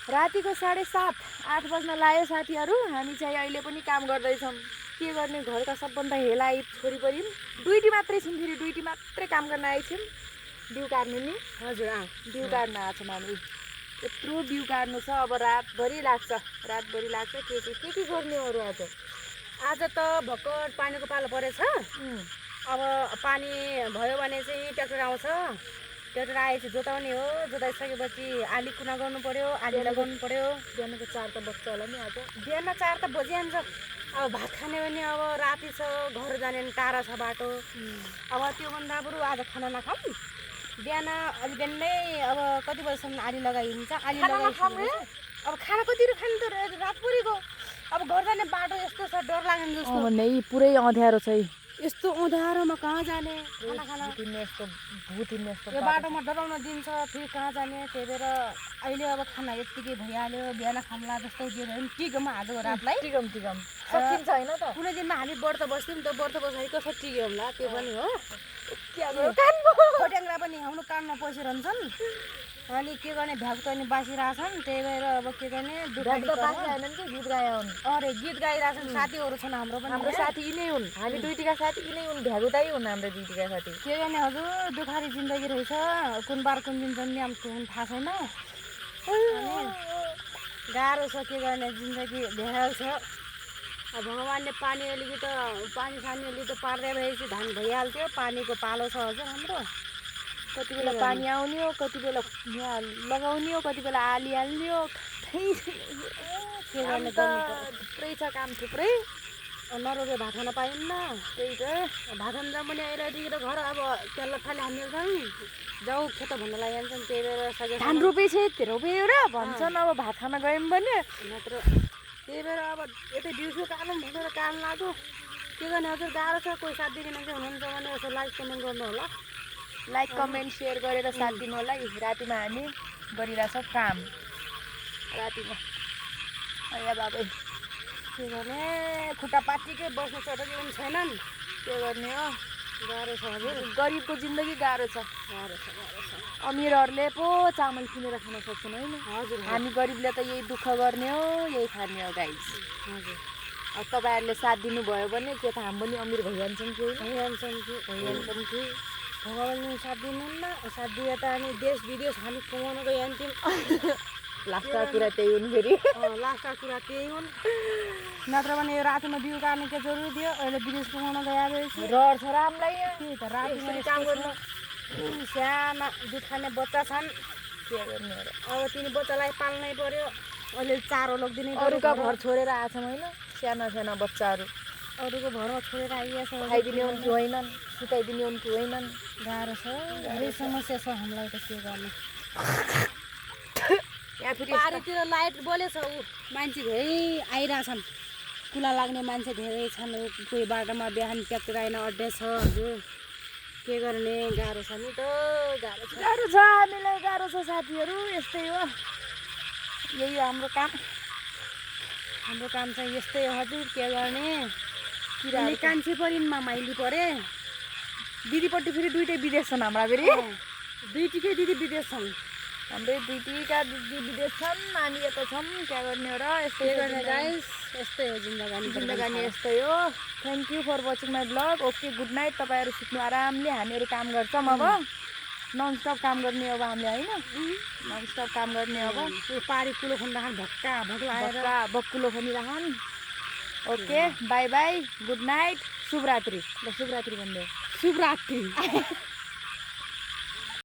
रातिको 7:30-8 बज्न लाग्यो साथीहरू। हामी चाहिँ अहिले पनि काम गर्दैछौँ। के गर्ने, घरका सबभन्दा हेलाइ छोरीपरि दुईटी मात्रै छौँ, फेरि दुईटी मात्रै काम गर्न आएछौँ। बिउ काट्नु नि। हजुर बिउ काट्न आएको छौँ हामी। यत्रो बिउ काट्नु छ, अब रातभरि लाग्छ। के गर्ने अरू आज त भर्खर पानीको पालो परेछ। अब पानी भयो भने चाहिँ ट्र्याक्टर आउँछ। ट्र्याक्टर आएपछि जोताउने हो। जोताइसकेपछि आली कुना गर्नु पर्यो, आली लगाउनु पर्यो। बिहानको 4 त बज्छ होला नि आज। बिहान 4 त बजिहाल्छ। अब भात खाने भने अब राति छ, घर जाने भने टाढा छ बाटो। अब त्योभन्दा बरु आज खाना नखाऊँ। बिहान अलि बिहानै अब कति बजीसम्म आली लगाइन्छ। आली लगाइ अब खाना कतिहरू खानु त रातभरिको। अब घर जाने बाटो यस्तो छ, डर लाग्ने जस्तो। भन्ने पुरै अँध्यारो छ। यस्तो अँध्यारोमा कहाँ जाने खाना भूत हिँड्ने यस्तो यो बाटोमा डराउन दिन्छ, फेरि कहाँ जाने। त्यही भएर अहिले अब खाना यत्तिकै भइहाल्यो। बिहान खाम्ला जस्तो जे भयो नि टिकमा आजको रातलाई टिकम सकिन्छ होइन त। कुनै दिनमा हामी व्रत बस्थ्यौँ नि त, व्रत बस्दाखेरि कसरी टिक्यो होला त्यो पनि हो। खोट्याङ्ग्रा पनि हाम्रो कानमा पसिरहन्छन्। अनि के गर्ने, भ्याग पनि बाँचिरहेछन्। त्यही भएर अब के गर्ने, गीत गाए हुन्। अरे गीत गाइरहेछन्। साथीहरू छन् हाम्रो पनि। हाम्रो साथी यिनै हुन्, हामी दुईटीका साथी यिनै हुन्, भ्यागुदाई हुन् हाम्रो दुईटीका साथी। के गर्ने हजुर, दुखारी जिन्दगी रहेछ। कुन बार कुन दिन जन्मियौँ थाहा छैन। गाह्रो छ, के गर्ने, जिन्दगी भ्याल छ। अब भगवान्ले पानी सानी त पार्दै भएपछि धान भइहाल्थ्यो। पानीको पालो छ हजुर हाम्रो। कति बेला पानी आउने हो, कति बेला लगाउने हो, कति बेला आली हाल्ने हो। के गर्ने, थुप्रै छ काम, थुप्रै। नरोगे भात खान पाइन्न। त्यही त भात खान जाऊँ भने अहिले घर अब तेल थाली हाल्नेछन्। जाऊ खेत भन्न लागिहाल्छन्। त्यही भएर धान रोपेछ रोप्यो र भन्छन् अब भात खान गयौँ भने नत्र। त्यही भएर अब यतै दिउँसो कालौँ भनेर काम लाग्यो। के गर्ने हजुर, गाह्रो छ। कोही साथ दिने मान्छे हुनुहुन्छ भने यसो लाइक कमेन्ट गर्नु होला। लाइक कमेन्ट सेयर गरेर साथ दिनु होला। रातिमा हामी गरिरहेछौँ काम। रातिमा बाबै के गर्ने, खुट्टा पाटिकै बस्नु चटकी पनि छैनन्। के गर्ने हो, गाह्रो छ हजुर। गरिबको जिन्दगी गाह्रो छ। अमिरहरूले पो चामल किनेर खान सक्छन् होइन। हजुर, हामी गरिबले त यही दुःख गर्ने हो, यही खाने हो गाइस। हजुर। अब तपाईँहरूले साथ दिनुभयो भने के त हामी पनि अमिर भइहाल्छौँ कि भइहाल्छौँ कि भगवान्ले साथ दिनुहुन्न। साथ दिए त हामी देश विदेश हामी कमाउन गइहाल्थ्यौँ। लास्टका कुरा त्यही हुन् फेरि। लास्टका कुरा त्यही हुन्। नत्र भने यो रातिमा बिउ काट्ने के जरुरी थियो। अहिले विदेश कमाउन गइहालेपछि रहर छ र हामीलाई। त्यही त रातिमा काम गर्नु। साना दुध खाने बच्चा छन्। के गर्ने हो र, अब तिनी बच्चालाई पाल्नै पर्यो। अहिले चारो लगिदिनै पर्यो। अरूका घर छोडेर आएछौँ होइन, साना बच्चाहरू। अरूको घरमा छोडेर आइएछ। खाइदिने हुन् कि होइनन्, सुताइदिने हुन् कि होइनन्। गाह्रो छ, धेरै समस्या छ हामीलाई त। के गर्ने, यहाँ फेरि पारीतिर लाइट बलेछ। मान्छे धेरै आइरहेछन्। कुला लाग्ने मान्छे धेरै छन्। कोही बाटोमा बिहान ट्र्याक्टर आएन, अड्डे छ हजुर। के गर्ने, गाह्रो छ नि त। गाह्रो छ, हामीलाई गाह्रो छ साथीहरू। यस्तै हो, यही हो हाम्रो काम। हाम्रो काम चाहिँ यस्तै हो हजुर। के गर्ने, किराले कान्छी परिनमा माइली परे। दिदीपट्टि फेरि दुइटै विदेश छन् हाम्रा फेरि। दुईटीकै दिदी विदेश छन्। हाम्रै दुईटीका दिदी विदेश छन्, हामी यता छौँ। क्या गर्ने हो र, यस्तै गर्ने गाइस। यस्तै हो जिन्दगानी यस्तै हो। Thank you for watching my blog. Okay, good night. तपाईँहरू सुत्नु आरामले, हामीहरू काम गर्छौँ। अब ननस्टप काम गर्ने अब हामीले होइन, ननस्टप काम गर्ने। अब यो पारी कुलो खन्दाखेरि भक्क लगाएर बक्कुलो खनिरहन्। Okay, bye bye, good night, शुभरात्रि। ल शुभरात्रि भन्दै शुभरात्रि।